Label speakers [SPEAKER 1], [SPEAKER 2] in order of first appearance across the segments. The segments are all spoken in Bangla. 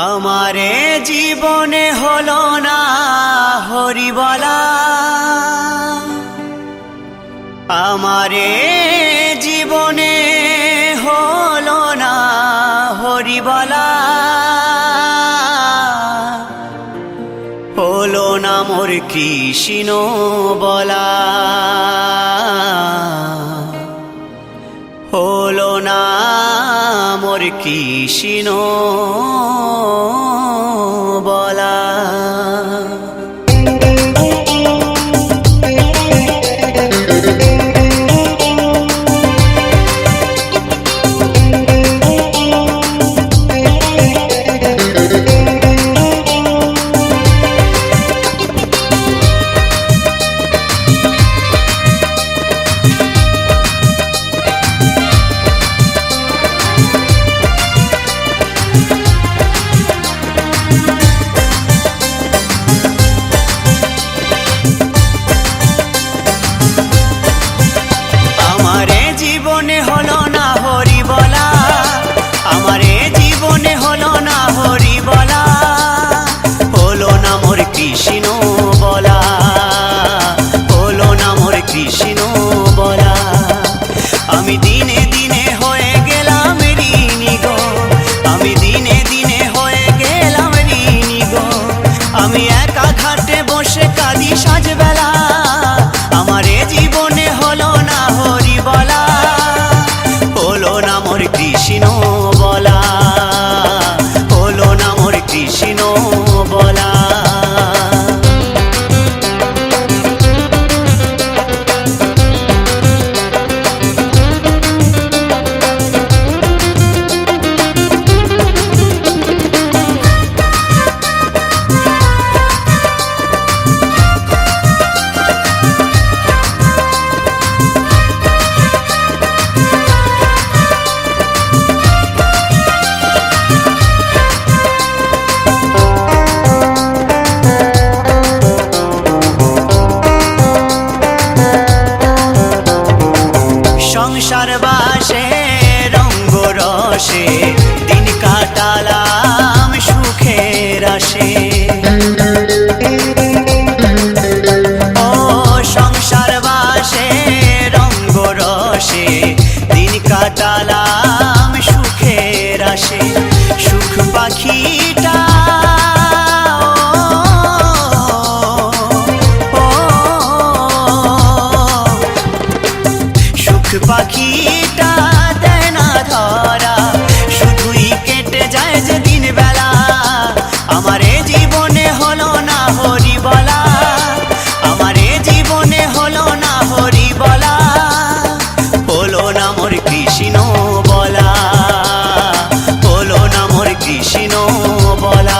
[SPEAKER 1] আমারে জীবনে হলো না হরি বলা, আমারে জীবনে হলো না হরি বলা, হলো না মোর কৃষ্ণ বলা, হলো না মোর কৃষ্ণ বলা। আমি দিনে দিনে হয়ে গেলাম ঋণী গো, আমি দিনে দিনে হয়ে গেলাম ঋণী গো, আমি একা ঘাটে বসে কাঁদি সাজবেলা, আমার এ জীবনে হলো না হরি বলা, হলো না মোর কৃষ্ণ বলা, হলো না মোর কৃষ্ণ বলা। সংসার বাসে রঙ্গ রসে দিন কাটালাম সুখের আসে, ও সংসার বাসে রঙ্গ রসে দিন কাটালাম সুখের আসে, সুখ পাখিটা পাখিটা দেয় না ধরা, শুধুই কেটে যায় যে দিন বেলা, আমার এ জীবনে হলো না হরি বলা, আমার এ জীবনে হলো না হরি বলা, হলো না মোর কৃষ্ণ বলা, হলো না মোর কৃষ্ণ বলা।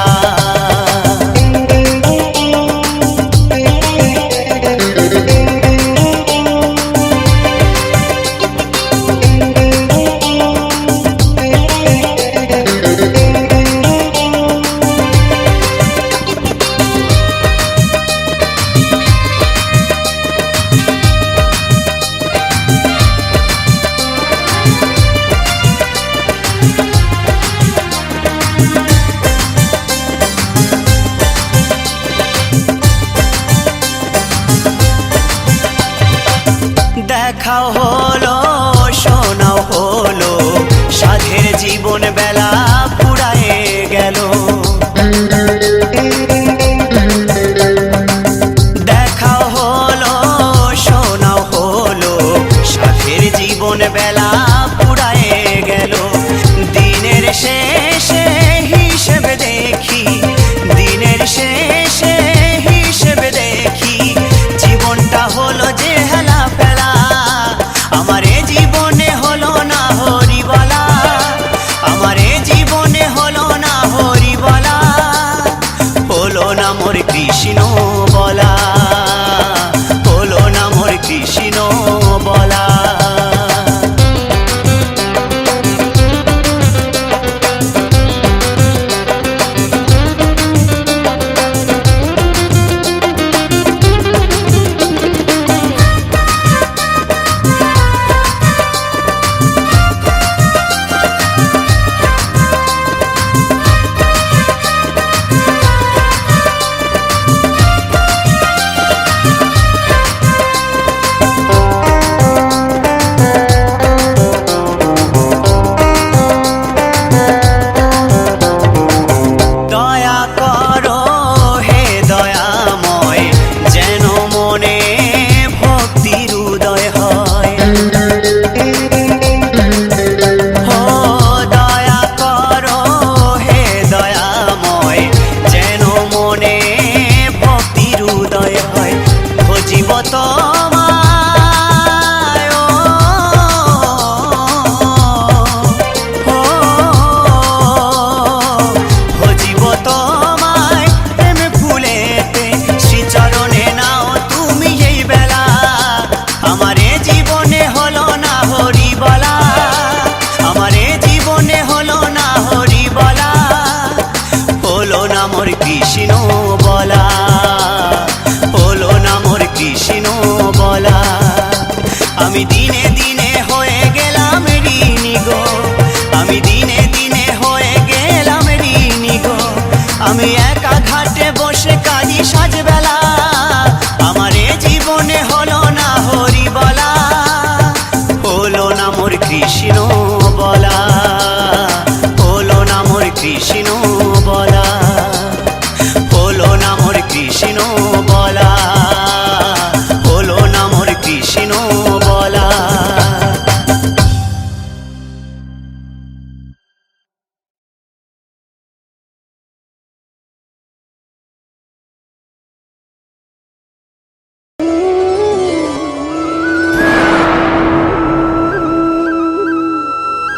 [SPEAKER 1] দেখাও হলো শোনাও হলো, সাধের জীবন বেলা পুরায়ে গেল, দেখাও হলো শোনাও হলো, সাধের জীবন বেলা পুরায়ে গেল, দিনের শেষে হিসেব দেখি, দিনের শেষে হিসেব দেখি, জীবনটা হলো যে হেলা ফেলা, আমার এ জীবনে হলো না হরি বলা, আমার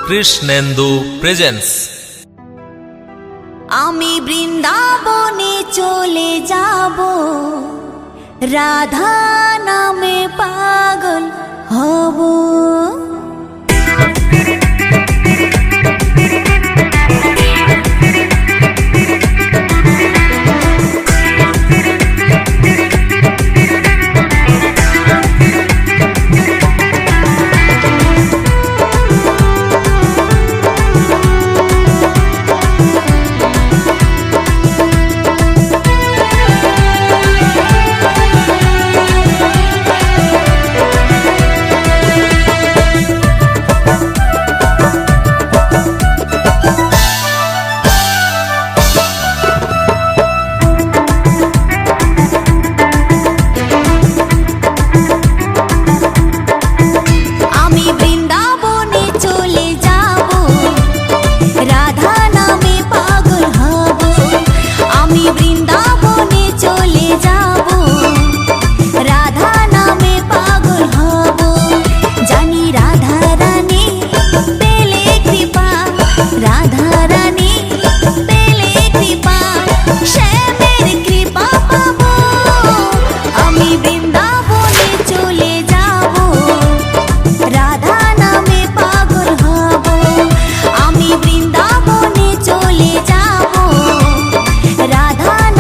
[SPEAKER 2] কৃষ্ণেন্দু প্রেজেন্টস।
[SPEAKER 3] আমি বৃন্দাবনে চলে যাব, রাধা নামে পাগল হব। রাধা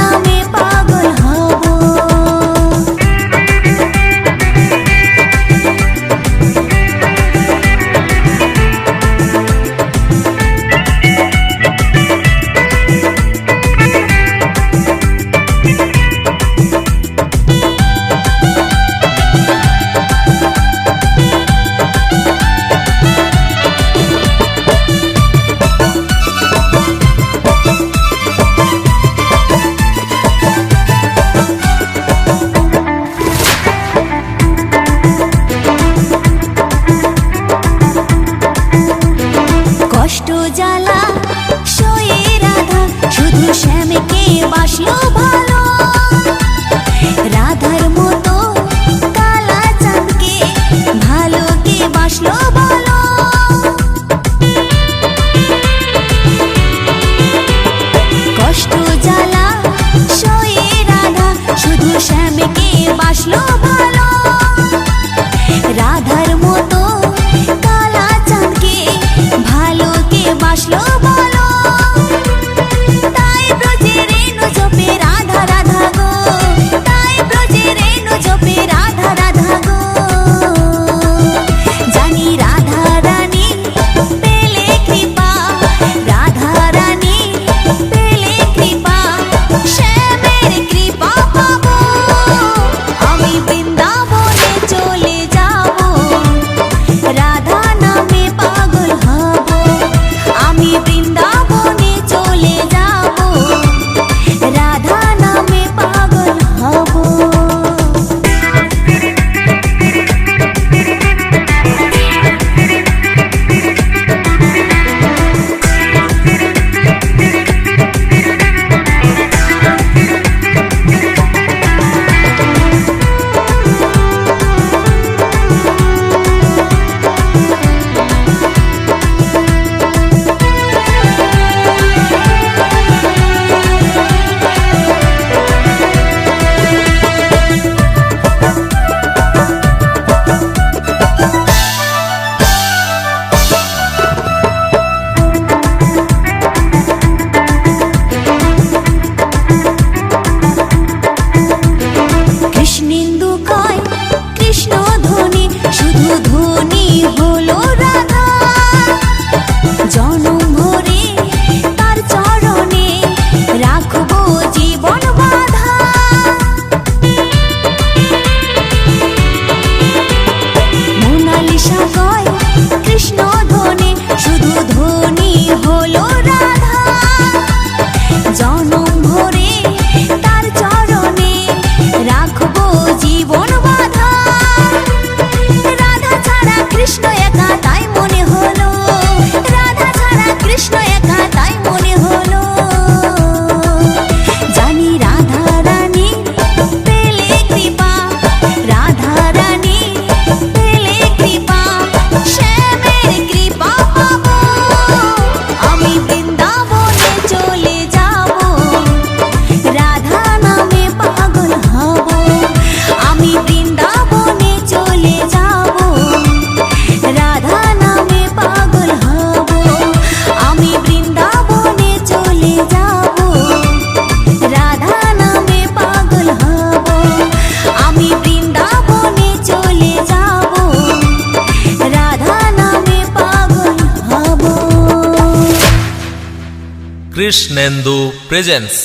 [SPEAKER 2] কৃষ্ণেন্দু প্রেজেন্টস।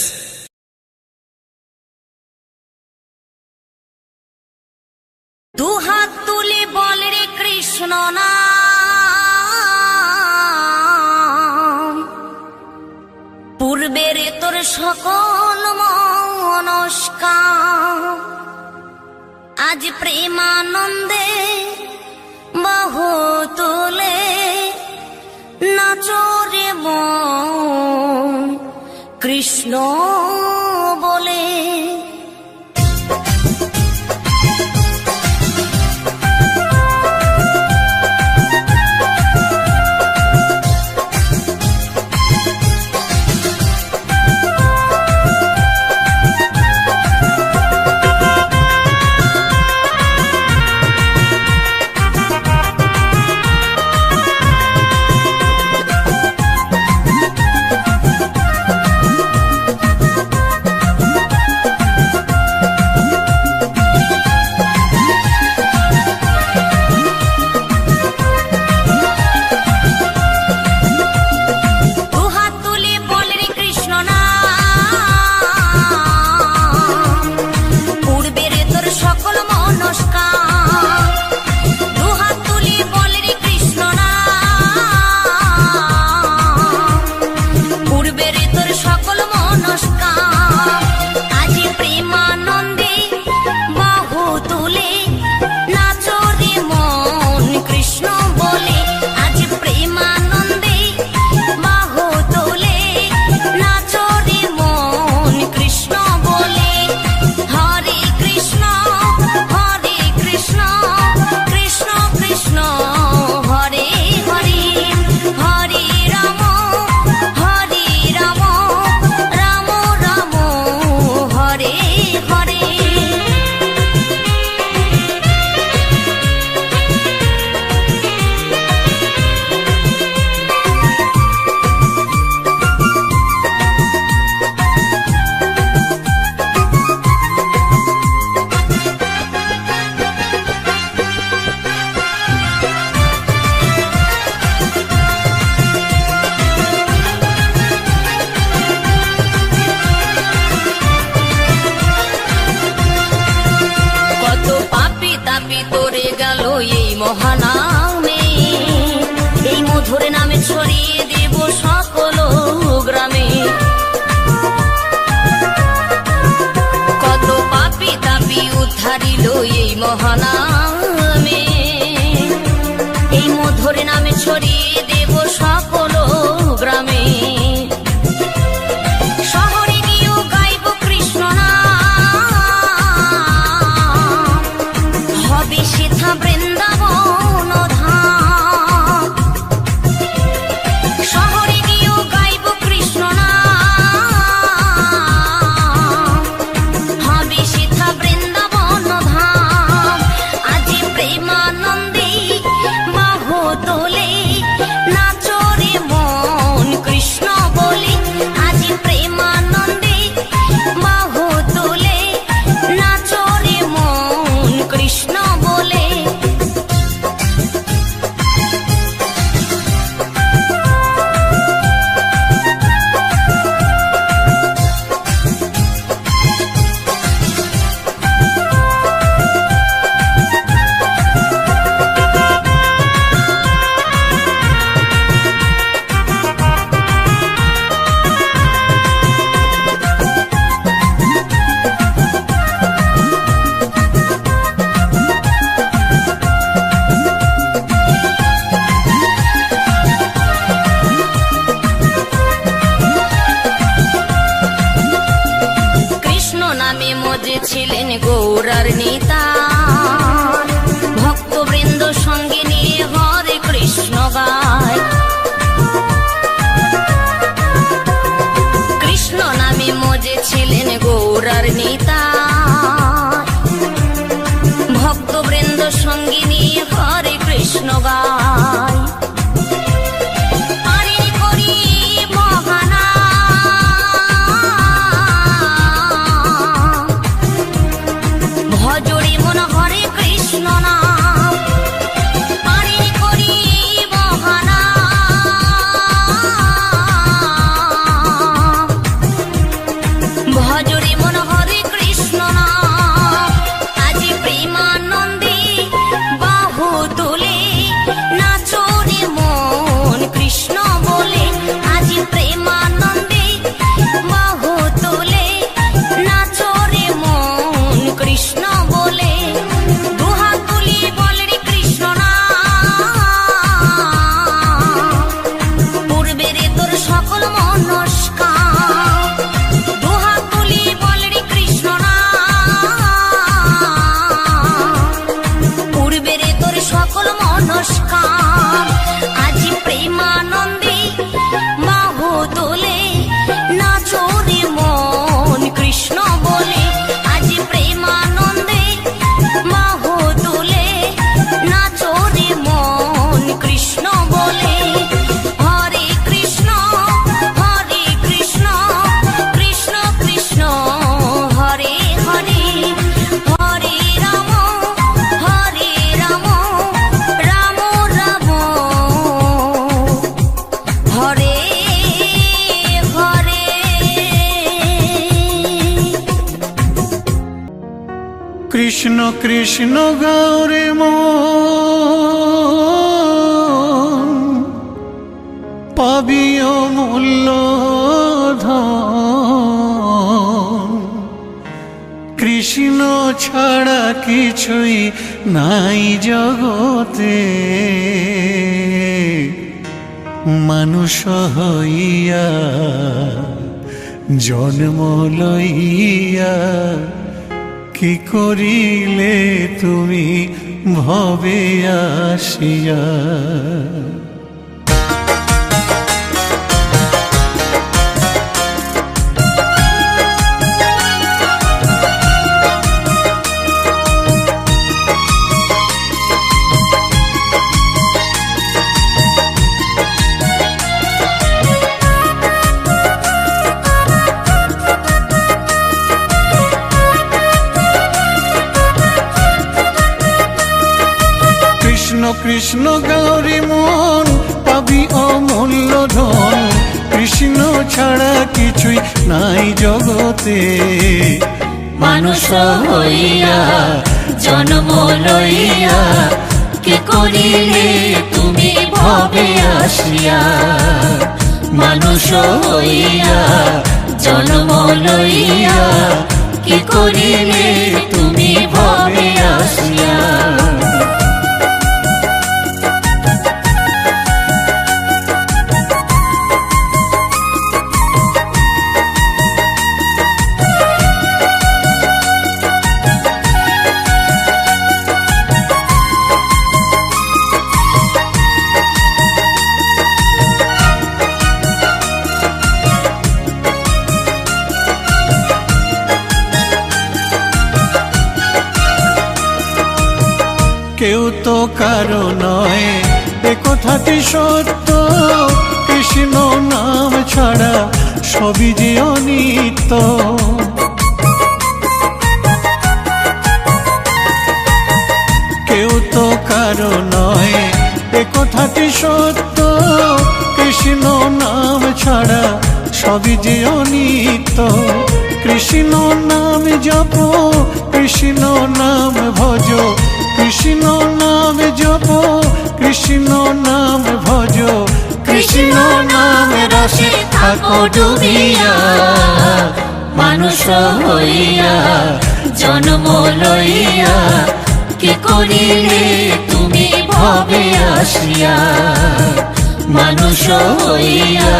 [SPEAKER 3] দু হাত তুলে বল রে কৃষ্ণ নাম, পূর্বের তোর সকল মনস্কাম, আজ প্রেমানন্দে বাহু তুলে নাচরে মন কৃষ্ণ বলে। মহানামে এই মধুর নামে ছড়িয়ে দেব সকল গ্রামে। কত পাপী তাপী উদ্ধারিল এই মহানামে, এই মধুর নামে ছড়িয়ে দেব সকল গ্রামে। শহরে গিয়েও গাইব কৃষ্ণ নাম, হবে সেথা বৃন্দাবন ধাম। শহরে গিয়েও গাইব কৃষ্ণ নাম, হবে সেথা বৃন্দাবন ধাম। আজ প্রেমানন্দে বাহু তোলে নাচরে মন কৃষ্ণ বলে। আজ প্রেমানন্দে বাহু তোলে নাচরে মন কৃষ্ণ বলে। ছিলেন গৌরার নেতা, ভক্তবৃন্দ সঙ্গে নিয়ে হরে কৃষ্ণ গায়। কৃষ্ণ নামে মজে ছিলেন গৌরার নেতা, ভক্তবৃন্দ সঙ্গে নিয়ে হরে কৃষ্ণ গায়। ভজরে বাহু তোলে নাচো রে মন কৃষ্ণ বলে আজ প্রেমানন্দে বাহু তোলে নাচো রে মন কৃষ্ণ বলে হরে কৃষ্ণ কৃষ্ণ কৃষ্ণ হরে হরে হরে রাম রাম রাম হরে হরে।
[SPEAKER 4] কৃষ্ণ কৃষ্ণ গৌরে মন পাবি অমূল্য ধন কৃষ্ণ ছাড়া কিছুই নাই জগতে মানুষ হইয়া জন্ম লইয়া কি করিলে তুমি ভবে আসিয়া। কৃষ্ণ কৃষ্ণ গৌরী মন পাবি অমূল্য ধন কৃষ্ণ ছাড়া কিছুই নাই জগতে
[SPEAKER 3] মানুষ হইয়া জন্ম লইয়া কি করিলে তুমি ভবে আসিয়া। মানুষ হইয়া জন্ম লইয়া কি করিলে তুমি ভবে আসিয়া।
[SPEAKER 4] কেউ তো কারো নয় এ কথাটি সত্য কৃষ্ণ নাম ছাড়া সবই যে অনিত্য। কেউ তো কারো নয় এ কথাটি সত্য কৃষ্ণ নাম ছাড়া সবই যে অনিত্য। কৃষ্ণ নাম জপ কৃষ্ণ নাম ভজ কৃষ্ণ নাম জপ কৃষ্ণ নাম ভজ কৃষ্ণ নাম রসে থাকো ডুবিয়া।
[SPEAKER 3] মানুষ হইয়া জন্ম লইয়া কি করিলে তুমি ভবে আসিয়া। মানুষ হইয়া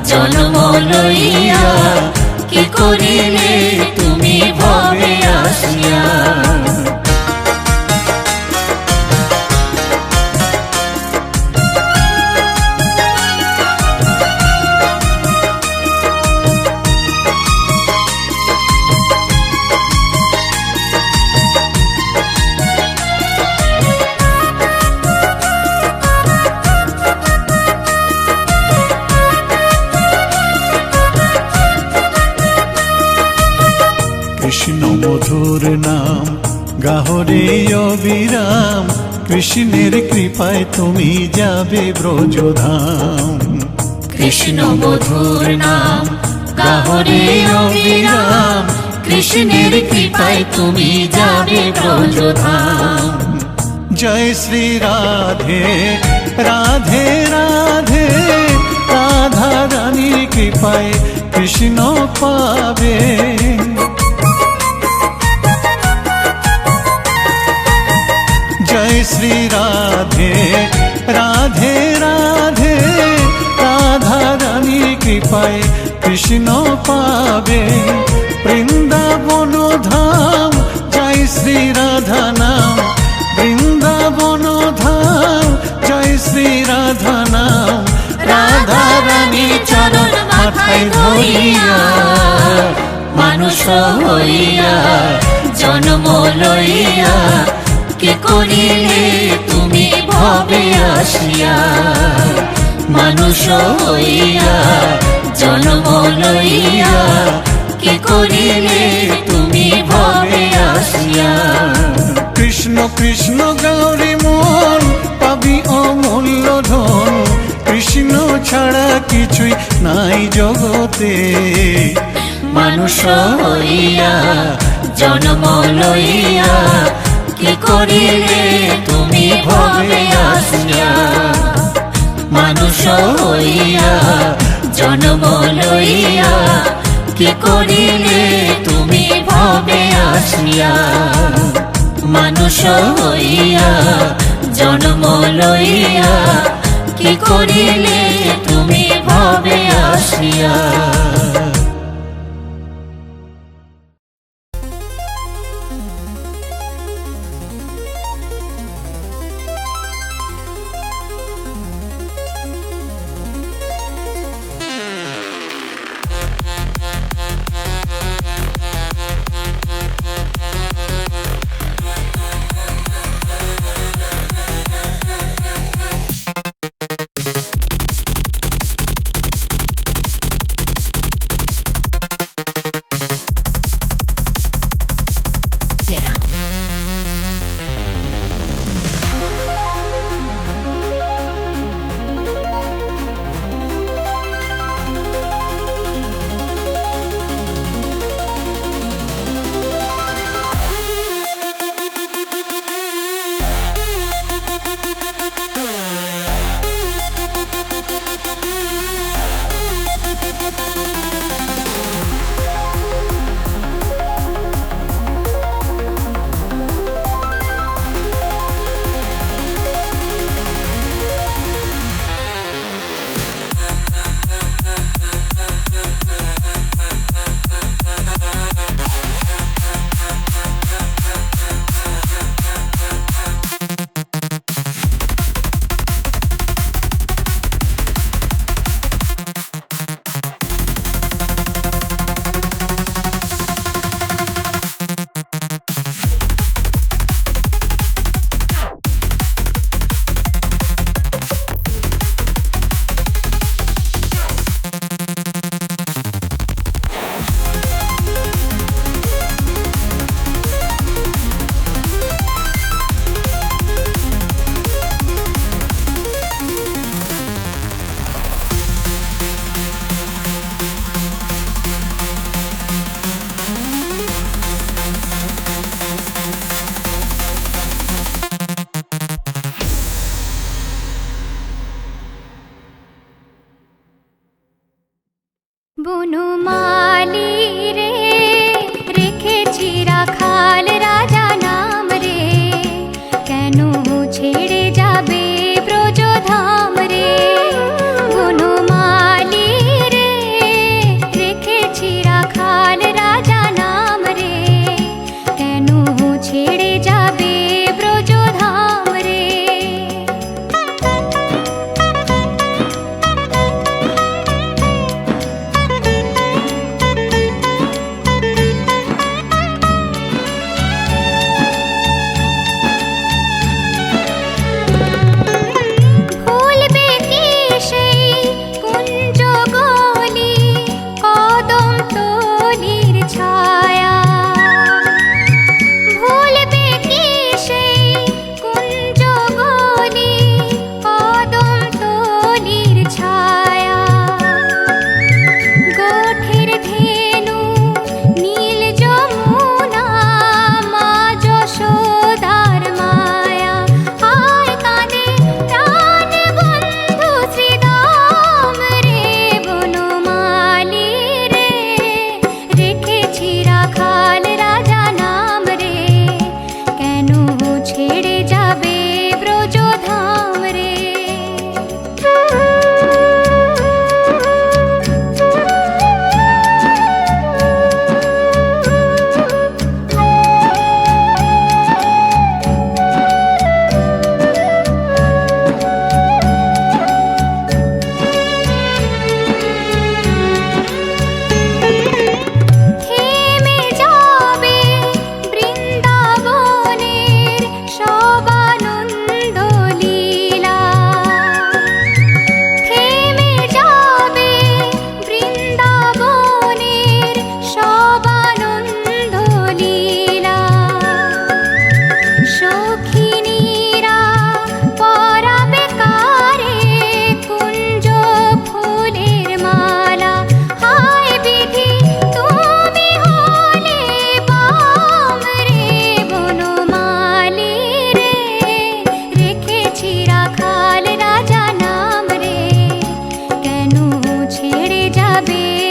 [SPEAKER 3] জন্ম লইয়া কি করিলে তুমি ভবে আসিয়া।
[SPEAKER 4] কৃষ্ণ মধুর নাম গাহরে অবিরাম কৃষ্ণের কৃপায় তুমি যাবে ব্রজধাম।
[SPEAKER 3] কৃষ্ণ মধুর নাম গাহরে অবিরাম কৃষ্ণের কৃপায় তুমি যাবে ব্রজধাম।
[SPEAKER 4] জয় শ্রী রাধে রাধে রাধে রাধা রানীর কৃপায় কৃষ্ণ পাবে। জয় শ্রী রাধে রাধে রাধে রাধা রানীর কৃপায় কৃষ্ণ পাবে। বৃন্দাবন ধাম জয় শ্রী রাধা নাম বৃন্দাবন ধাম জয় শ্রী রাধা নাম রাধা
[SPEAKER 3] পায় ধরিয়া মানুষ হইয়া জন্ম লইয়া কি করিলে তুমি ভবে আসিয়া মানুষ হইয়া জন্ম লইয়া কি করিলে তুমি ভবে আসিয়া
[SPEAKER 4] কৃষ্ণ কৃষ্ণ গৌরী মন পাবি অমূল্য ধন কৃষ্ণ ছাড়া কিছুই নাই জগতে
[SPEAKER 3] মানুষ হইয়া জন্ম লইয়া কি করিলে তুমি ভবে আসিয়া মানুষ হইয়া জন্ম লইয়া কি করিলে তুমি ভবে আসিয়া মানুষ হইয়া জন্ম লইয়া কি করিলে তুমি ভবে আসিয়া
[SPEAKER 5] বনমালী রে রেখেছি রাখাল রাজা নাম রে কেন ছেড়ে যাবে ব্রজধাম রে বনমালী রে রেখেছি রাখাল রাজা নাম রে কেন ছেড়ে যাবে ব্রজধাম রে ছেড়ে যাবে